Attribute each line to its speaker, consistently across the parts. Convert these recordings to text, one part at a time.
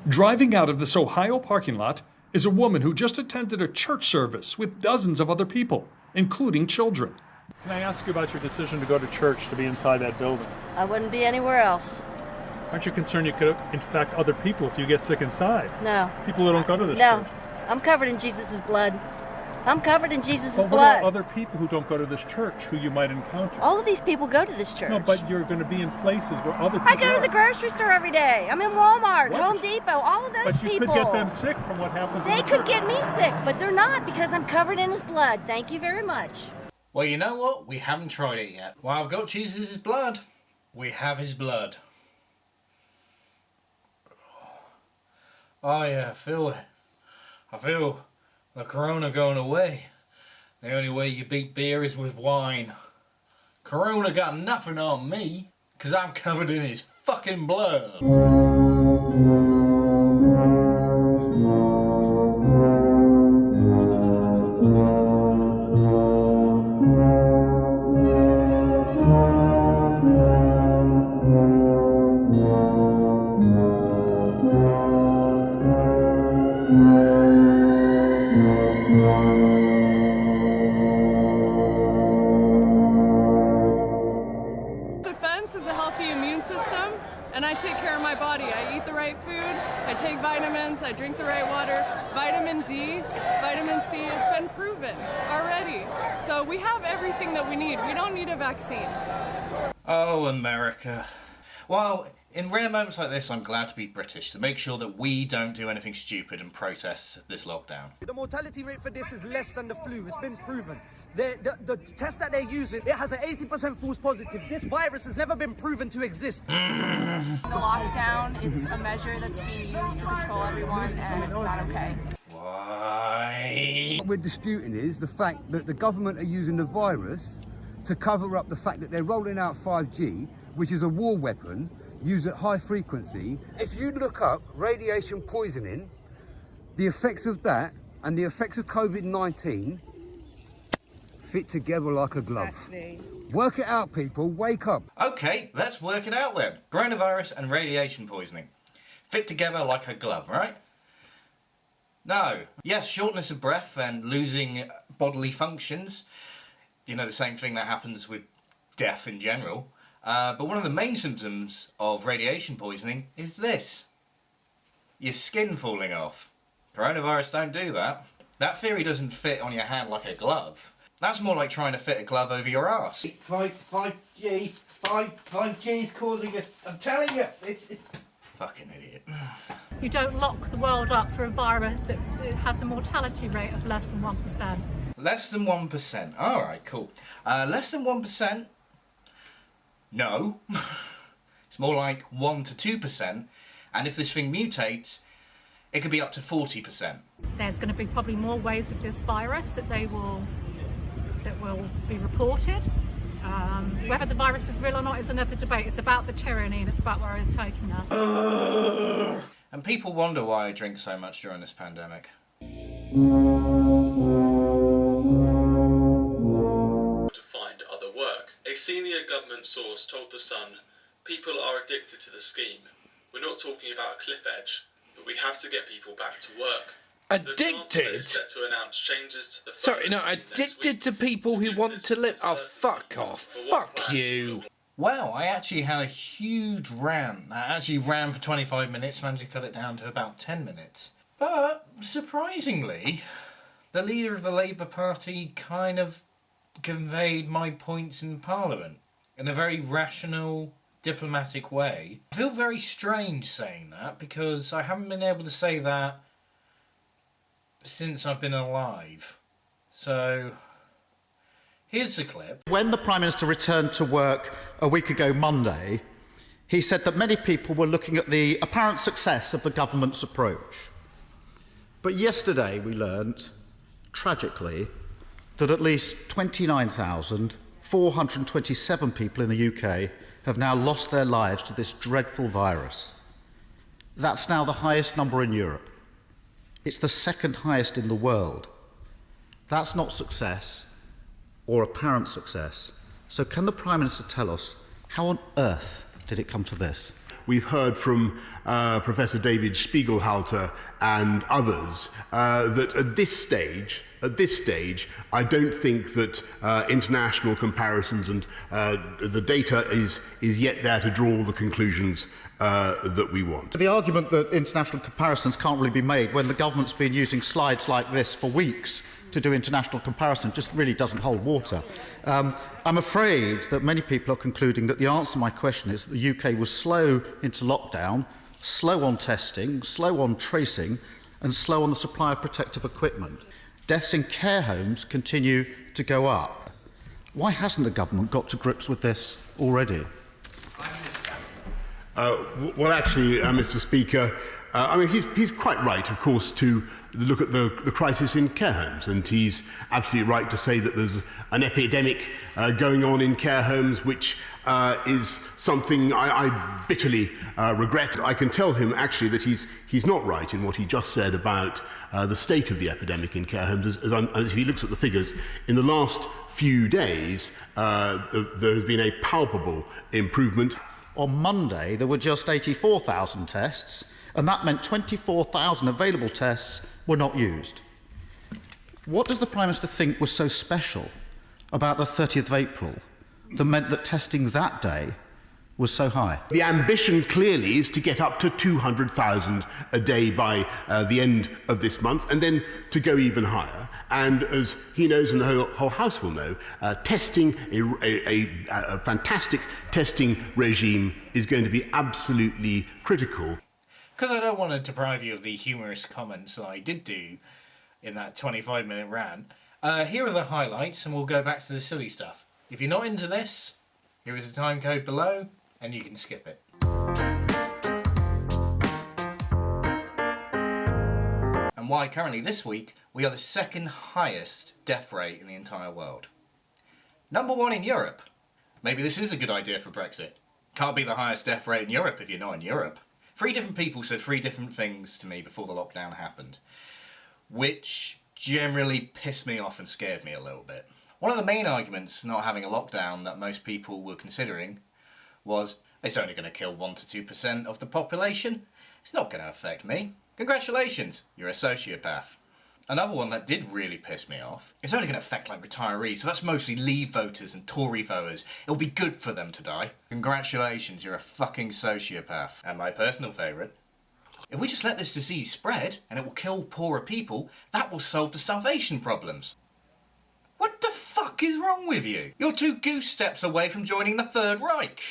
Speaker 1: Driving out of this Ohio parking lot is a woman who just attended a church service with dozens of other people, including children.
Speaker 2: Can I ask you about your decision to go to church, to be inside that building?
Speaker 3: I wouldn't be anywhere else.
Speaker 2: Aren't you concerned you could infect other people if you get sick inside?
Speaker 3: No.
Speaker 2: People who don't go to this
Speaker 3: No.
Speaker 2: church.
Speaker 3: I'm covered in Jesus' blood. I'm covered in Jesus'
Speaker 2: But what
Speaker 3: blood.
Speaker 2: about other people who don't go to this church who you might encounter?
Speaker 3: All of these people go to this church.
Speaker 2: No, but you're going to be in places where other people
Speaker 3: I go to the grocery store every day. I'm in Walmart,
Speaker 2: What?
Speaker 3: Home Depot, all of those
Speaker 2: But you
Speaker 3: people.
Speaker 2: could get them sick from what happens in
Speaker 3: They
Speaker 2: the
Speaker 3: could
Speaker 2: church.
Speaker 3: get me sick, but they're not because I'm covered in his blood. Thank you very much.
Speaker 4: Well, you know what? We haven't tried it yet. Well, I've got Jesus' blood. We have his blood. Oh yeah, I feel the corona going away. The only way you beat beer is with wine. Corona got nothing on me, because I'm covered in his fucking blood.
Speaker 5: Defense is a healthy immune system, and I take care of my body. I eat the right food, I take vitamins, I drink the right water. Vitamin D, vitamin C, it's been proven already. So we have everything that we need. We don't need a vaccine.
Speaker 4: Oh, America. Well, in rare moments like this, I'm glad to be British, to make sure that we don't do anything stupid and protest this lockdown.
Speaker 6: The mortality rate for this is less than the flu. It's been proven. The test that they're using, it has an 80% false positive. This virus has never been proven to exist.
Speaker 7: The lockdown is a measure that's being used to control everyone, and it's not okay.
Speaker 4: Why?
Speaker 8: What we're disputing is the fact that the government are using the virus to cover up the fact that they're rolling out 5G, which is a war weapon used at high frequency. If you look up radiation poisoning, the effects of that and the effects of COVID-19 fit together like a glove. Exactly. Work it out, people. Wake up.
Speaker 4: Okay, let's work it out then. Coronavirus and radiation poisoning. Fit together like a glove, right? No. Yes, shortness of breath and losing bodily functions. You know, the same thing that happens with death in general. But one of the main symptoms of radiation poisoning is this. Your skin falling off. Coronavirus don't do that. That theory doesn't fit on your hand like a glove. That's more like trying to fit a glove over your arse. 5G is causing us. I'm telling you, it's fucking idiot.
Speaker 9: You don't lock the world up for a virus that has a mortality rate of less than 1%.
Speaker 4: Less than 1%. Alright, cool. Less than 1%? No. It's more like 1 to 2%. And if this thing mutates, it could be up to 40%.
Speaker 9: There's going to be probably more waves of this virus that will be reported. Whether the virus is real or not is another debate. It's about the tyranny and it's about where it's taking us.
Speaker 4: And people wonder why I drink so much during this pandemic.
Speaker 10: To find other work. A senior government source told The Sun, people are addicted to the scheme. We're not talking about a cliff edge, but we have to get people back to work.
Speaker 11: Addicted?
Speaker 10: Set to announce changes to the
Speaker 11: Sorry, no, addicted to people who want to live. Oh, fuck off. Fuck you.
Speaker 4: Well, I actually had a huge rant. I actually ran for 25 minutes, managed to cut it down to about 10 minutes. But, surprisingly, the leader of the Labour Party kind of conveyed my points in Parliament in a very rational, diplomatic way. I feel very strange saying that because I haven't been able to say that since I've been alive. So, here's the clip.
Speaker 12: When the Prime Minister returned to work a week ago Monday, he said that many people were looking at the apparent success of the government's approach. But yesterday we learnt, tragically, that at least 29,427 people in the UK have now lost their lives to this dreadful virus. That's now the highest number in Europe. It's the second highest in the world. That's not success, or apparent success. So can the Prime Minister tell us, how on earth did it come to this?
Speaker 13: we've heard from Professor David Spiegelhalter and others that at this stage, I don't think that international comparisons and the data is yet there to draw the conclusions that we want.
Speaker 12: The argument that international comparisons can't really be made when the government's been using slides like this for weeks to do international comparison just really doesn't hold water. I'm afraid that many people are concluding that the answer to my question is that the UK was slow into lockdown, slow on testing, slow on tracing, and slow on the supply of protective equipment. Deaths in care homes continue to go up. Why hasn't the government got to grips with this already?
Speaker 13: Well, actually, Mr. Speaker, I mean, he's quite right, of course, to look at the crisis in care homes, and he's absolutely right to say that there's an epidemic going on in care homes, which is something I bitterly regret. I can tell him, actually, that he's not right in what he just said about the state of the epidemic in care homes. As he looks at the figures, in the last few days, there has been a palpable improvement.
Speaker 12: On Monday, there were just 84,000 tests, and that meant 24,000 available tests were not used. What does the Prime Minister think was so special about the 30th of April that meant that testing that day was so high?
Speaker 13: The ambition clearly is to get up to 200,000 a day by the end of this month, and then to go even higher. And as he knows and the whole House will know, testing, a fantastic testing regime is going to be absolutely critical.
Speaker 4: Because I don't want to deprive you of the humorous comments that I did do in that 25-minute rant, here are the highlights, and we'll go back to the silly stuff. If you're not into this, here is the time code below, and you can skip it. And why currently this week we are the second highest death rate in the entire world. Number 1 in Europe. Maybe this is a good idea for Brexit. Can't be the highest death rate in Europe if you're not in Europe. 3 different people said 3 different things to me before the lockdown happened, which generally pissed me off and scared me a little bit. One of the main arguments not having a lockdown that most people were considering was, it's only going to kill 1 to 2% of the population. It's not going to affect me. Congratulations, you're a sociopath. Another one that did really piss me off, it's only going to affect like retirees, so that's mostly Leave voters and Tory voters. It'll be good for them to die. Congratulations, you're a fucking sociopath. And my personal favourite, if we just let this disease spread and it will kill poorer people, that will solve the starvation problems. What the fuck is wrong with you? You're 2 goose steps away from joining the Third Reich.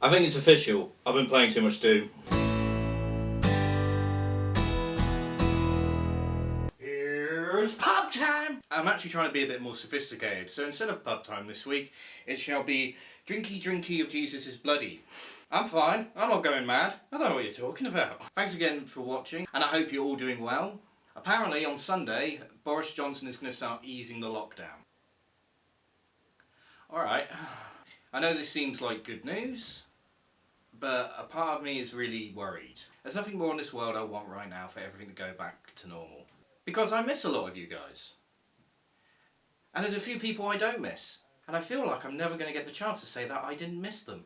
Speaker 4: I think it's official. I've been playing too much Doom. Here's pub time! I'm actually trying to be a bit more sophisticated, so instead of pub time this week, it shall be drinky drinky of Jesus is bloody. I'm fine. I'm not going mad. I don't know what you're talking about. Thanks again for watching, and I hope you're all doing well. Apparently on Sunday, Boris Johnson is going to start easing the lockdown. Alright, I know this seems like good news, but a part of me is really worried. There's nothing more in this world I want right now for everything to go back to normal. Because I miss a lot of you guys. And there's a few people I don't miss. And I feel like I'm never going to get the chance to say that I didn't miss them.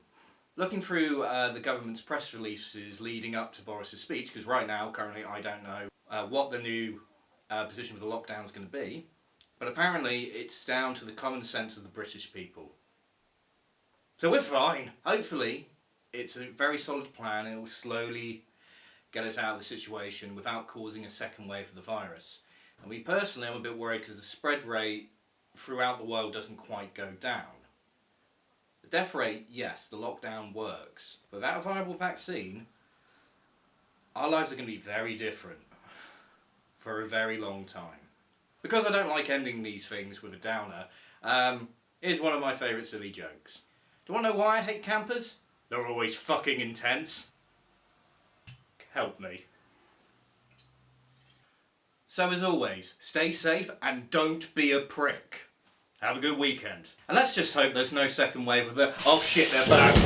Speaker 4: Looking through the government's press releases leading up to Boris's speech, because right now, currently, I don't know what the new position with the lockdown is going to be, but apparently it's down to the common sense of the British people. So we're fine. Hopefully, it's a very solid plan. It will slowly get us out of the situation without causing a second wave of the virus. And we personally, I'm a bit worried because the spread rate throughout the world doesn't quite go down. The death rate, yes, the lockdown works. But without a viable vaccine, our lives are going to be very different for a very long time. Because I don't like ending these things with a downer, here's one of my favourite silly jokes. Do you want to know why I hate campers? They're always fucking intense. Help me. So as always, stay safe and don't be a prick. Have a good weekend. And let's just hope there's no second wave of the, oh shit, they're back.